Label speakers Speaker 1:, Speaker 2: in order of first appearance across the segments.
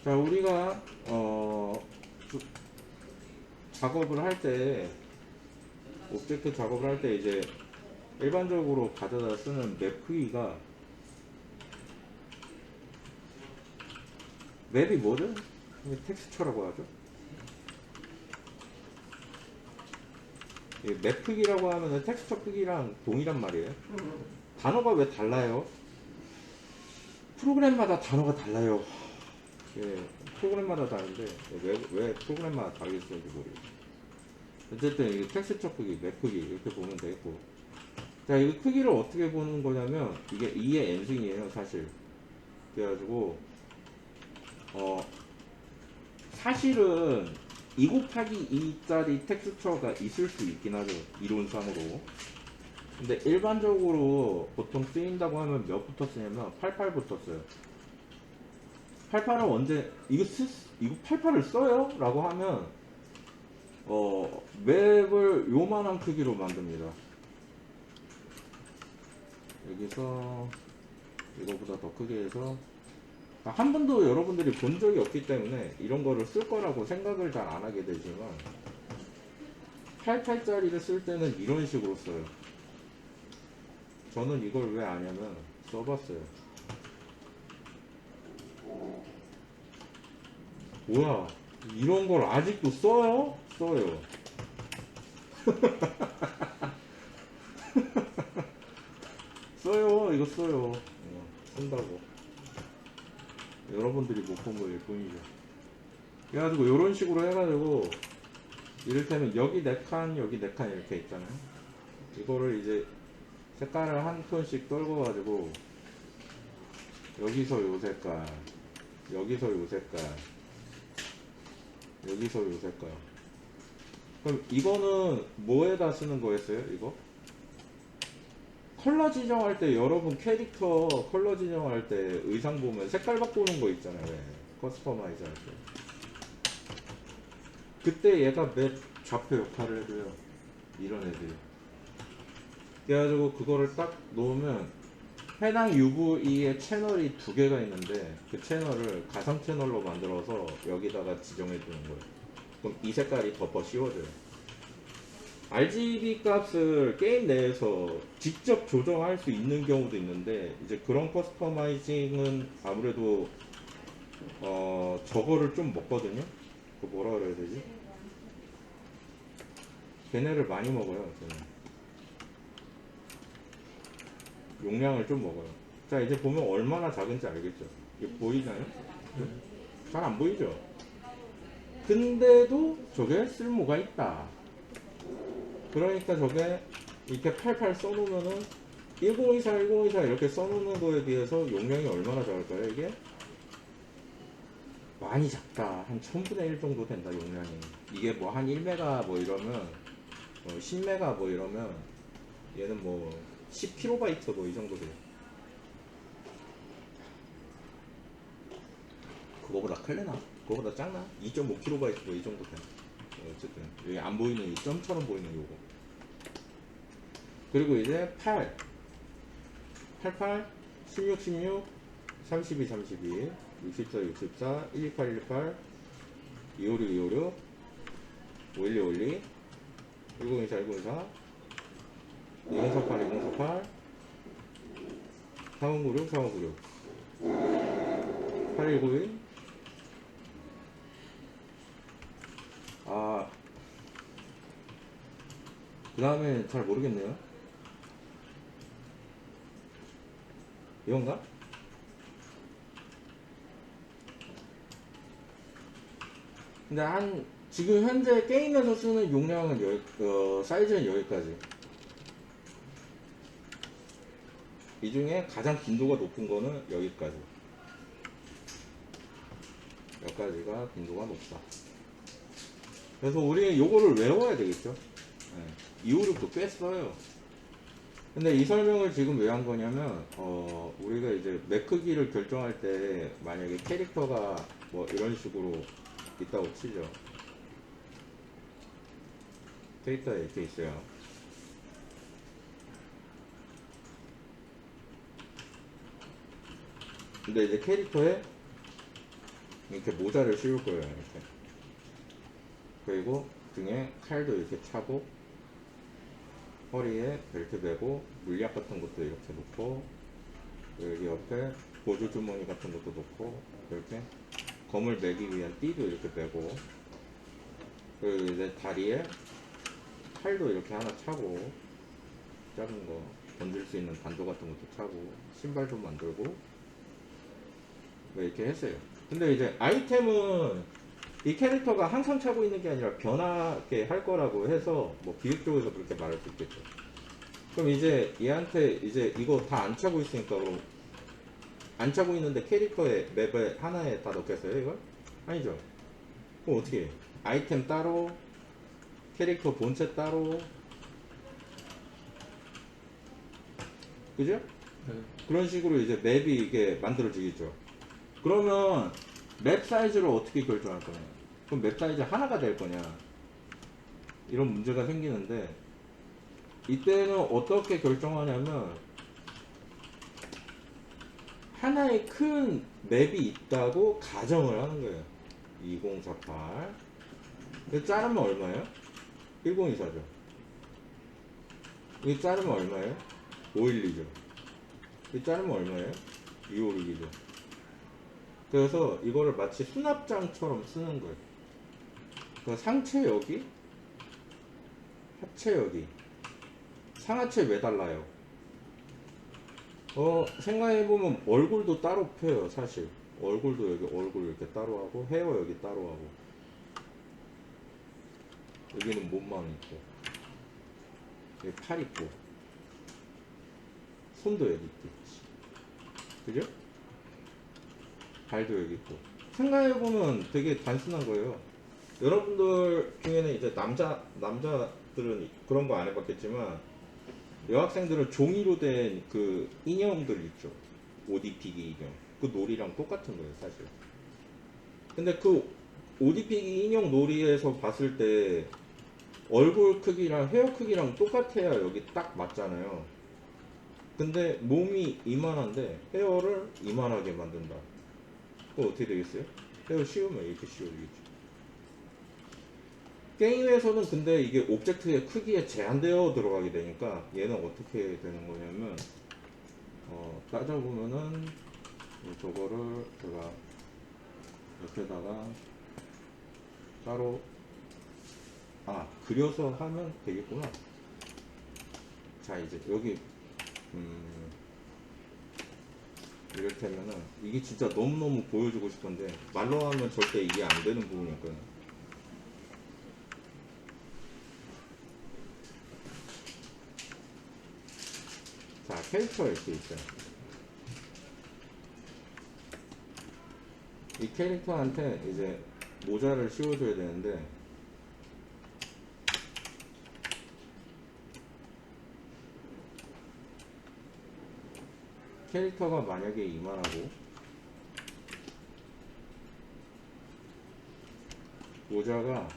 Speaker 1: 자, 우리가 작업을 할 때, 오브젝트 작업을 할 때 이제 일반적으로 가져다 쓰는 맵 크기가, 맵이 뭐죠? 이게 텍스처라고 하죠. 맵 크기라고 하면은 텍스처 크기랑 동일한 말이에요. 단어가 왜 달라요? 프로그램마다 단어가 달라요. 예, 프로그램마다 다른데 왜 프로그램마다 다르게 쓰는지 모르겠어요. 어쨌든 이 텍스처 크기, 맵 크기 이렇게 보면 되겠고, 자, 이 크기를 어떻게 보는 거냐면 이게 2의 n승이에요 사실. 그래가지고 사실은 2 곱하기 2짜리 텍스처가 있을 수 있긴 하죠, 이론상으로. 근데 일반적으로 보통 쓰인다고 하면 몇부터 쓰냐면 88부터 써요. 88을 언제 이거 88을 써요? 라고 하면 맵을 요만한 크기로 만듭니다. 여기서 이거보다 더 크게 해서 한 번도 여러분들이 본 적이 없기 때문에 이런 거를 쓸 거라고 생각을 잘 안 하게 되지만 88짜리를 쓸 때는 이런 식으로 써요. 저는 이걸 왜 아냐면 써봤어요. 뭐야, 이런 걸 아직도 써요? 써요. 써요. 이거 써요. 쓴다고. 여러분들이 못 본 거일 뿐이죠. 그래가지고 이런 식으로 해가지고 이를테면 여기 4칸 여기 4칸 이렇게 있잖아요. 이거를 이제 색깔을 한 톤씩 떨궈가지고 여기서 요 색깔, 여기서 요 색깔, 여기서 요 색깔. 그럼 이거는 뭐에다 쓰는 거였어요? 이거? 컬러 지정할 때 여러분 캐릭터 컬러 지정할 때 의상 보면 색깔 바꾸는 거 있잖아요. 왜? 커스터마이즈 할 때. 그때 얘가 맵 좌표 역할을 해줘요. 이런 애들이. 그래가지고 그거를 딱 놓으면 해당 UV의 채널이 2개가 있는데 그 채널을 가상 채널로 만들어서 여기다가 지정해 주는 거예요. 그럼 이 색깔이 덮어 씌워져요. RGB 값을 게임 내에서 직접 조정할 수 있는 경우도 있는데 이제 그런 커스터마이징은 아무래도 저거를 좀 먹거든요. 그 뭐라 그래야 되지? 걔네를 많이 먹어요. 저는. 용량을 좀 먹어요. 자, 이제 보면 얼마나 작은지 알겠죠? 이게 보이나요? 잘 안 보이죠? 근데도 저게 쓸모가 있다. 그러니까 저게 이렇게 팔팔 써놓으면은 1024, 1024 이렇게 써놓는 거에 비해서 용량이 얼마나 작을까요, 이게? 많이 작다. 한 1000분의 1 정도 된다, 용량이. 이게 뭐 한 1메가 뭐 이러면, 10메가 뭐 이러면, 얘는 뭐 10kB 뭐 이 정도 돼요. 그거보다 클래나? 그거보다 작나? 2.5kB 뭐 이 정도 돼. 어쨌든, 여기 안 보이는 이 점처럼 보이는 요거. 그리고 이제 8, 88, 16, 16, 32, 32, 64, 64, 128, 128, 256, 256, 512, 512, 1024, 1024, 2048, 2048, 4096, 4096, 8191. 아, 그 다음에 잘 모르겠네요. 이건가? 근데 지금 현재 게임에서 쓰는 용량은 사이즈는 여기까지. 이 중에 가장 빈도가 높은 거는 여기까지. 여기까지가 빈도가 높다. 그래서 우리 요거를 외워야 되겠죠. 네. 256도 꽤 써요. 근데 이 설명을 지금 왜 한 거냐면, 우리가 이제 맵 크기를 결정할 때 만약에 캐릭터가 뭐 이런 식으로 있다고 치죠. 캐릭터에 이렇게 있어요. 근데 이제 캐릭터에 이렇게 모자를 씌울 거예요. 이렇게. 그리고 등에 칼도 이렇게 차고 허리에 벨트 매고 물약 같은 것도 이렇게 놓고 여기 옆에 보조 주머니 같은 것도 놓고 이렇게 검을 매기 위한 띠도 이렇게 매고 그리고 이제 다리에 칼도 이렇게 하나 차고 작은 거 던질 수 있는 단도 같은 것도 차고 신발도 만들고 뭐 이렇게 했어요. 근데 이제 아이템은 이 캐릭터가 항상 차고 있는 게 아니라 변하게 할 거라고 해서 뭐 기획적으로 그렇게 말할 수 있겠죠. 그럼 이제 얘한테 이제 이거 다 안 차고 있으니까 그럼 안 차고 있는데 캐릭터의 맵에 하나에 다 넣겠어요 이걸? 아니죠. 그럼 어떻게 해? 아이템 따로 캐릭터 본체 따로 그죠?
Speaker 2: 네.
Speaker 1: 그런 식으로 이제 맵이 이게 만들어지겠죠. 그러면 맵 사이즈를 어떻게 결정할 거냐? 그럼 맵 사이즈 하나가 될 거냐? 이런 문제가 생기는데 이때는 어떻게 결정하냐면 하나의 큰 맵이 있다고 가정을 하는 거예요. 2048. 이거 자르면 얼마예요? 1024죠. 이거 자르면 얼마예요? 512죠. 이거 자르면 얼마예요? 256이죠. 그래서 이거를 마치 수납장처럼 쓰는 거예요. 그러니까 상체 여기, 하체 여기, 상하체 매달라요. 생각해보면 얼굴도 따로 펴요, 사실. 얼굴도 여기 얼굴 이렇게 따로 하고, 헤어 여기 따로 하고. 여기는 몸만 있고, 여기 팔 있고, 손도 여기 있겠지. 그죠? 발도 여기 있고. 생각해보면 되게 단순한 거예요. 여러분들 중에는 이제 남자들은 그런 거 안 해봤겠지만, 여학생들은 종이로 된 그 인형들 있죠. 옷 입히기 인형. 그 놀이랑 똑같은 거예요, 사실. 근데 그 옷 입히기 인형 놀이에서 봤을 때 얼굴 크기랑 헤어 크기랑 똑같아야 여기 딱 맞잖아요. 근데 몸이 이만한데 헤어를 이만하게 만든다. 그럼 어떻게 되겠어요? 헤어 씌우면 이렇게 씌워지겠죠. 게임에서는 근데 이게 오브젝트의 크기에 제한되어 들어가게 되니까 얘는 어떻게 되는 거냐면 따져보면은 저거를 제가 옆에다가 따로 그려서 하면 되겠구나. 자 이제 여기 이렇다면은 이게 진짜 너무너무 보여주고 싶은데 말로 하면 절대 이게 안 되는 부분이었거든요. 자, 캐릭터가 이렇게 있어요. 이 캐릭터한테 이제 모자를 씌워줘야 되는데 캐릭터가 만약에 이만하고 모자가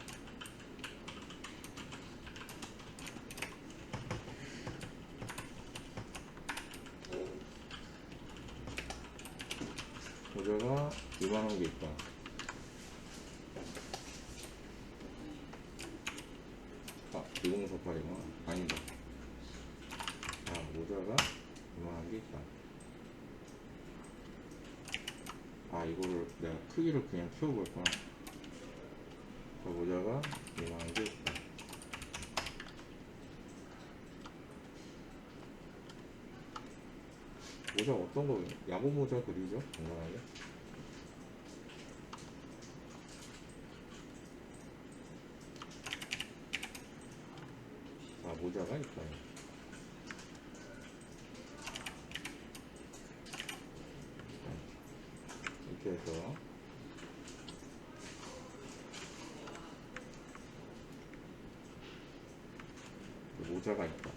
Speaker 1: 이만한 게 있다. 아, 2048이구나. 아니다. 모자가 이만한 게 있다. 이거를 내가 크기를 그냥 키워볼까? 모자가 이만한 게 있다. 모자 어떤 거, 야구 모자 그리죠? 간단하게. 모자가 있다. 이렇게 해서 모자가 있다.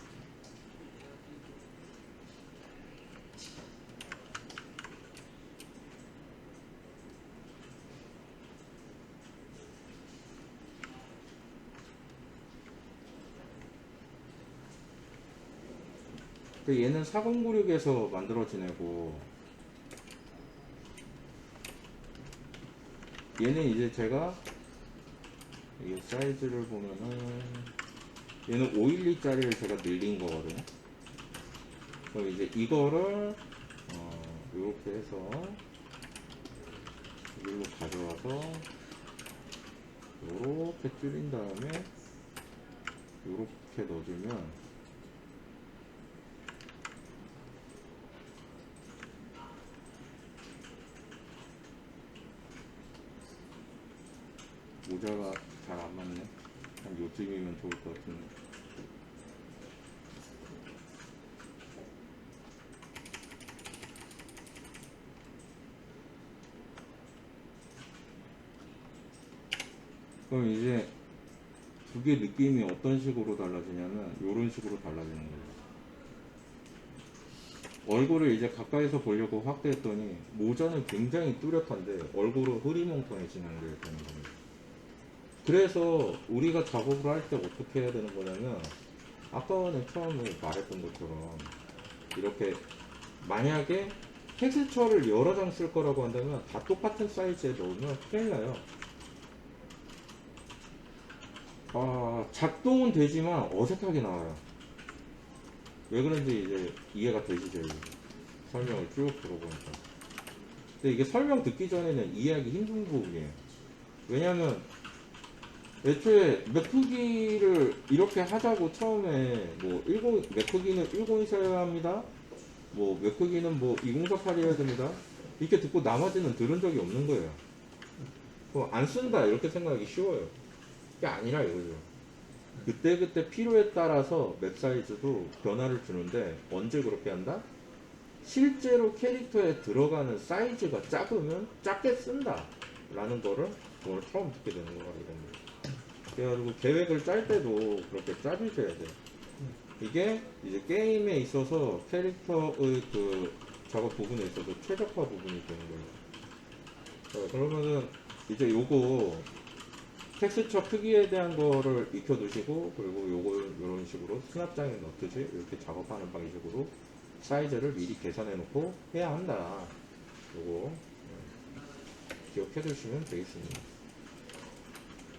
Speaker 1: 얘는 4096에서 만들어진 애고 얘는 이제 제가 이 사이즈를 보면은 얘는 512짜리를 제가 늘린 거거든요. 그럼 이제 이거를 이렇게 해서 여기로 가져와서 이렇게 줄인 다음에 이렇게 넣어주면 모자가 잘 안 맞네. 한 요쯤이면 좋을 것 같은데. 그럼 이제 두 개 느낌이 어떤 식으로 달라지냐면 이런 식으로 달라지는 거예요. 얼굴을 이제 가까이서 보려고 확대했더니 모자는 굉장히 뚜렷한데 얼굴은 흐리멍텅해지는 게 되는 겁니다. 그래서 우리가 작업을 할 때 어떻게 해야 되는 거냐면 아까는 처음에 말했던 것처럼 이렇게 만약에 텍스처를 여러 장 쓸 거라고 한다면 다 똑같은 사이즈에 넣으면 큰일 나요. 작동은 되지만 어색하게 나와요. 왜 그런지 이제 이해가 되시죠? 이제 설명을 쭉 들어보니까. 근데 이게 설명 듣기 전에는 이해하기 힘든 부분이에요. 왜냐하면 애초에 맥 크기를 이렇게 하자고 처음에 뭐 맥 크기는 1024여야 합니다. 뭐 맥 크기는 뭐 2048이어야 됩니다. 이렇게 듣고 나머지는 들은 적이 없는 거예요. 그럼 안 쓴다 이렇게 생각하기 쉬워요. 그게 아니라 이거죠. 그때그때 필요에 따라서 맵 사이즈도 변화를 주는데 언제 그렇게 한다? 실제로 캐릭터에 들어가는 사이즈가 작으면 작게 쓴다 라는 거를 오늘 처음 듣게 되는 거라 이겁니다. 그래가지고 계획을 짤 때도 그렇게 짜주셔야 돼요. 이게 이제 게임에 있어서 캐릭터의 그 작업 부분에 있어서 최적화 부분이 되는 거예요. 그러면은 이제 요거 텍스처 크기에 대한 거를 익혀두시고 그리고 요걸 이런 식으로 수납장에 넣듯이 이렇게 작업하는 방식으로 사이즈를 미리 계산해 놓고 해야 한다. 요거 기억해 두시면 되겠습니다.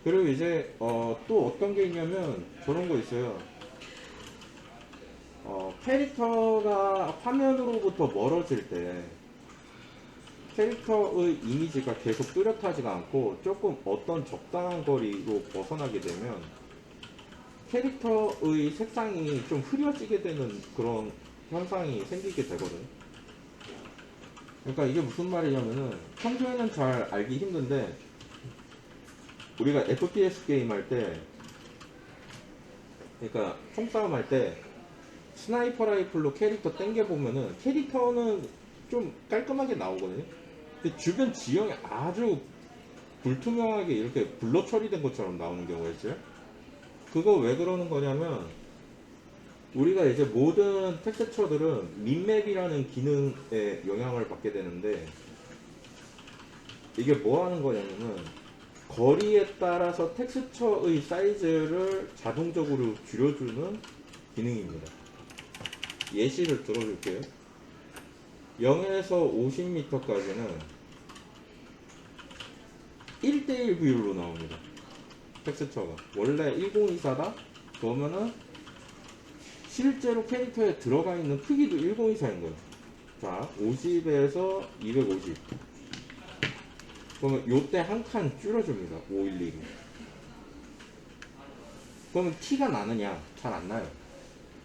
Speaker 1: 그리고 이제 또 어떤 게 있냐면 저런 거 있어요. 캐릭터가 화면으로부터 멀어질 때 캐릭터의 이미지가 계속 뚜렷하지가 않고 조금 어떤 적당한 거리로 벗어나게 되면 캐릭터의 색상이 좀 흐려지게 되는 그런 현상이 생기게 되거든. 그러니까 이게 무슨 말이냐면은 평소에는 잘 알기 힘든데 우리가 FPS 게임 할 때 그러니까 총싸움 할 때 스나이퍼 라이플로 캐릭터 땡겨보면은 캐릭터는 좀 깔끔하게 나오거든요. 근데 주변 지형이 아주 불투명하게 이렇게 블러 처리된 것처럼 나오는 경우가 있어요. 그거 왜 그러는 거냐면 우리가 이제 모든 텍스처들은 민맵이라는 기능에 영향을 받게 되는데 이게 뭐 하는 거냐면은 거리에 따라서 텍스처의 사이즈를 자동적으로 줄여주는 기능입니다. 예시를 들어줄게요. 0에서 50m까지는 1대1 비율로 나옵니다. 텍스처가. 원래 1024다? 그러면은 실제로 캐릭터에 들어가 있는 크기도 1024인 거예요. 자, 50에서 250. 그러면 요때 한 칸 줄여줍니다. 512로. 그러면 티가 나느냐? 잘 안 나요.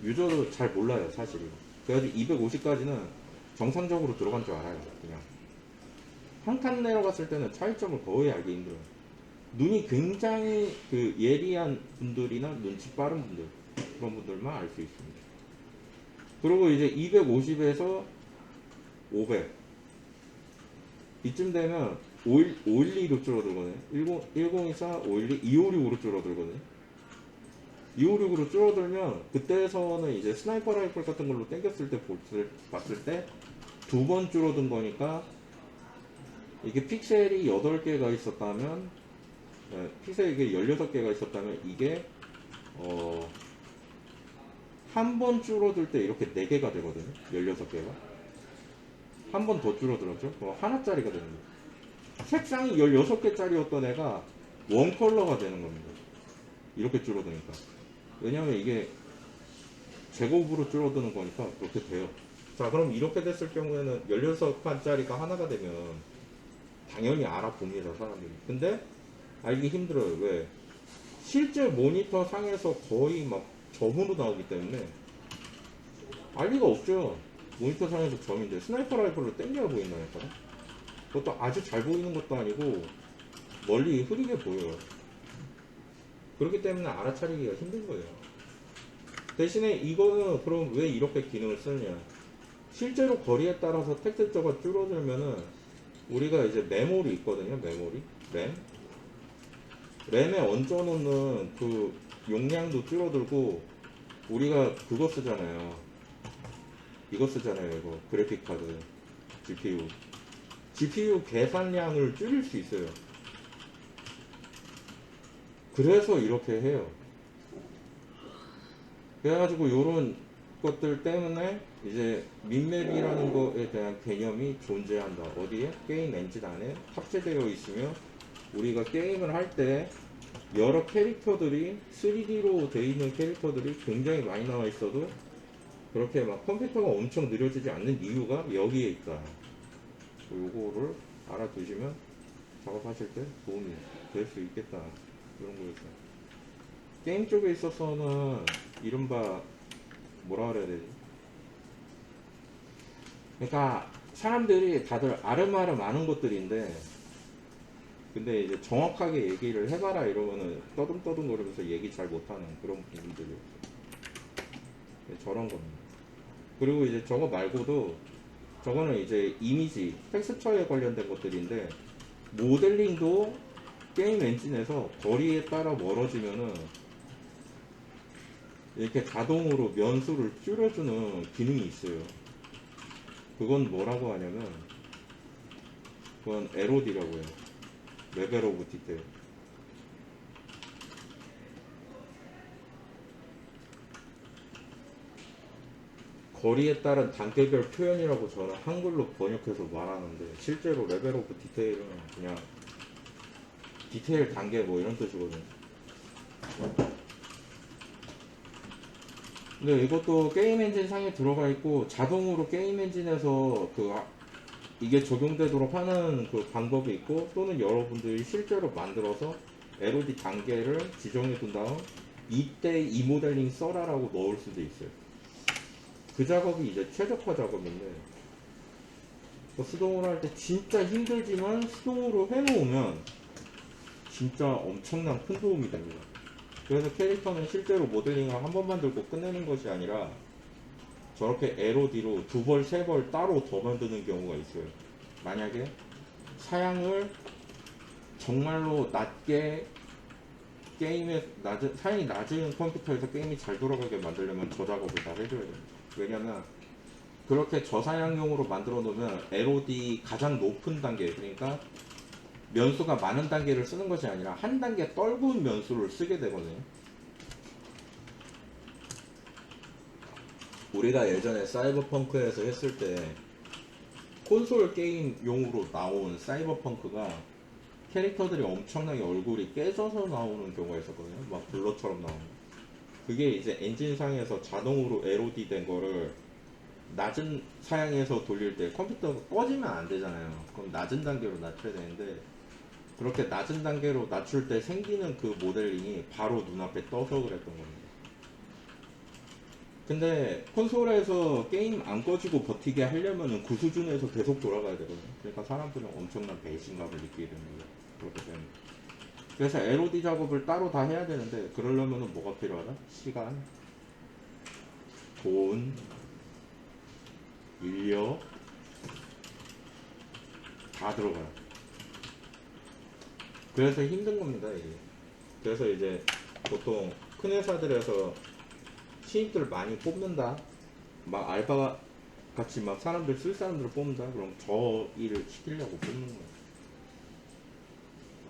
Speaker 1: 유저도 잘 몰라요, 사실은. 그래가지고 250까지는 정상적으로 들어간 줄 알아요, 그냥. 한 칸 내려갔을 때는 차이점을 거의 알기 힘들어요. 눈이 굉장히 그 예리한 분들이나 눈치 빠른 분들, 그런 분들만 알 수 있습니다. 그리고 이제 250에서 500. 이쯤 되면 512로 줄어들거든요. 1024, 512, 256으로 줄어들거든요. 256으로 줄어들면 그때에서는 이제 스나이퍼 라이플 같은 걸로 땡겼을 때 봤을 때 두 번 줄어든 거니까 이게 픽셀이 8개가 있었다면 픽셀이 16개가 있었다면 이게 한 번 줄어들 때 이렇게 4개가 되거든요. 16개가 한 번 더 줄어들었죠. 그럼 하나짜리가 되는 거예요. 색상이 16개짜리였던 애가 원 컬러가 되는 겁니다. 이렇게 줄어드니까. 왜냐면 이게 제곱으로 줄어드는 거니까 그렇게 돼요. 자, 그럼 이렇게 됐을 경우에는 16칸짜리가 하나가 되면 당연히 알아봅니다, 사람들이. 근데 알기 힘들어요. 왜? 실제 모니터 상에서 거의 막 점으로 나오기 때문에 알 리가 없죠. 모니터 상에서 점인데 스나이퍼 라이플로 땡겨 보인다니까. 그것도 아주 잘 보이는 것도 아니고 멀리 흐리게 보여요. 그렇기 때문에 알아차리기가 힘든 거예요. 대신에 이거는 그럼 왜 이렇게 기능을 쓰느냐? 실제로 거리에 따라서 텍스처가 줄어들면은 우리가 이제 메모리 있거든요. 메모리, 램에 얹어놓는 그 용량도 줄어들고 우리가 그거 쓰잖아요. 이거 쓰잖아요. 이거 그래픽 카드, GPU 계산량을 줄일 수 있어요. 그래서 이렇게 해요. 그래가지고 요런 것들 때문에 이제 민맵이라는 거에 대한 개념이 존재한다. 어디에? 게임 엔진 안에 탑재되어 있으며 우리가 게임을 할 때 여러 캐릭터들이 3D로 되어 있는 캐릭터들이 굉장히 많이 나와 있어도 그렇게 막 컴퓨터가 엄청 느려지지 않는 이유가 여기에 있다. 요거를 알아두시면 작업하실 때 도움이 될 수 있겠다. 이런 거였어요. 게임 쪽에 있어서는 이른바 뭐라 그래야 되지? 그러니까 사람들이 다들 아름아름 아는 것들인데 근데 이제 정확하게 얘기를 해봐라 이러면은 떠듬떠듬 거리면서 얘기 잘 못하는 그런 부분들이 저런 겁니다. 그리고 이제 저거 말고도 저거는 이제 이미지, 텍스처에 관련된 것들인데 모델링도 게임 엔진에서 거리에 따라 멀어지면은 이렇게 자동으로 면수를 줄여주는 기능이 있어요. 그건 뭐라고 하냐면 그건 LOD라고 해요. 레벨 오브 디테일. 거리에 따른 단계별 표현이라고 저는 한글로 번역해서 말하는데 실제로 레벨 오브 디테일은 그냥 디테일 단계 뭐 이런 뜻이거든요. 근데 이것도 게임 엔진 상에 들어가 있고 자동으로 게임 엔진에서 이게 적용되도록 하는 그 방법이 있고 또는 여러분들이 실제로 만들어서 LOD 단계를 지정해 둔 다음 이때 이 모델링 써라라고 넣을 수도 있어요. 그 작업이 이제 최적화 작업인데 수동으로 할 때 진짜 힘들지만 수동으로 해놓으면 진짜 엄청난 큰 도움이 됩니다. 그래서 캐릭터는 실제로 모델링을 한 번 만들고 끝내는 것이 아니라 저렇게 LOD로 두 벌, 세 벌 따로 더 만드는 경우가 있어요. 만약에 사양을 정말로 낮게 사양이 낮은 컴퓨터에서 게임이 잘 돌아가게 만들려면 저 작업을 다 해줘야 돼요. 왜냐면 그렇게 저사양용으로 만들어 놓으면 LOD 가장 높은 단계, 그러니까 면수가 많은 단계를 쓰는 것이 아니라 한 단계 떫은 면수를 쓰게 되거든요. 우리가 예전에 사이버펑크에서 했을 때 콘솔 게임용으로 나온 사이버펑크가 캐릭터들이 엄청나게 얼굴이 깨져서 나오는 경우가 있었거든요. 막 블러처럼 나오는. 그게 이제 엔진상에서 자동으로 LOD 된 거를 낮은 사양에서 돌릴 때 컴퓨터가 꺼지면 안 되잖아요. 그럼 낮은 단계로 낮춰야 되는데 그렇게 낮은 단계로 낮출 때 생기는 그 모델링이 바로 눈앞에 떠서 그랬던 겁니다. 근데 콘솔에서 게임 안 꺼지고 버티게 하려면은 그 수준에서 계속 돌아가야 되거든요. 그러니까 사람들은 엄청난 배신감을 느끼게 되는 거예요. 그렇기 때문에. 그래서 LOD 작업을 따로 다 해야 되는데 그러려면은 뭐가 필요하다? 시간, 돈, 인력 다 들어가요. 그래서 힘든 겁니다, 이게. 그래서 이제 보통 큰 회사들에서 신입들 많이 뽑는다. 막 알바 같이 막 사람들 쓸 사람들을 뽑는다. 그럼 저 일을 시키려고 뽑는 거예요.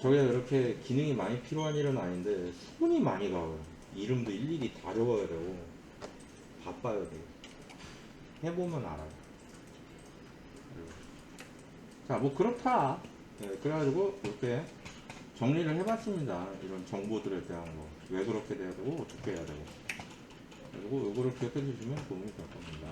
Speaker 1: 저게 그렇게 기능이 많이 필요한 일은 아닌데 손이 많이 가요. 이름도 일일이 다 적어야 되고 바빠야 돼요. 해보면 알아요. 자, 뭐 그렇다. 그래가지고 이렇게 정리를 해봤습니다. 이런 정보들에 대한 거. 왜 그렇게 돼야 되고, 어떻게 해야 되고. 그리고 이거를 기억해 주시면 도움이 될 겁니다.